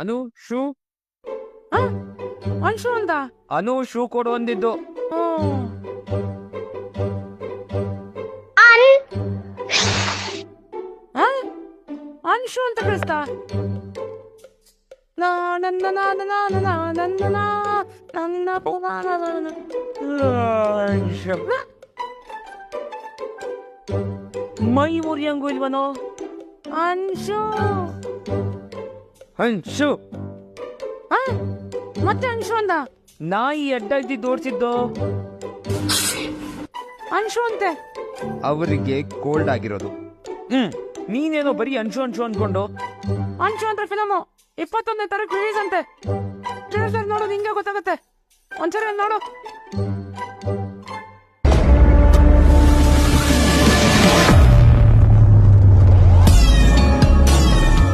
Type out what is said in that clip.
ಅನು shoe Anshu ಅಂತ. ಅನು shoe ಕೊಡು ಅಂದಿದ್ದು. ಅನ್ಶು ಅಂತ ಕಳಿಸ್ತಾ. ಮೈ ಮುರಿಯಂಗೂ ಇಲ್ವನೋ. ಅನ್ಶು ಅನ್ಶು ಮತ್ತೆ ಅನ್ಶು ಅಂದ. ನಾಯಿ ಅಡ್ಡ ಇದ್ದಿದ್ದು ಓಡಿಸಿದ್ದು. ಅನ್ಶು ಅಂತೆ. ಅವರಿಗೆ ಕೋಲ್ಡ್ ಆಗಿರೋದು. ನೀನೇನೋ ಬರೀ ಅನ್ಶು ಅನ್ಶು ಅನ್ಕೊಂಡು. ಅನ್ಶು ಅಂತ ಫಿಲಮು 21ನೇ ತಾರೀಕು ರಿಲೀಸ್ ಅಂತೆ. ನೋಡು ನಿಂಗೆ ಗೊತ್ತಾಗುತ್ತೆ. ಒಂದ್ಸರಿ ನೋಡು.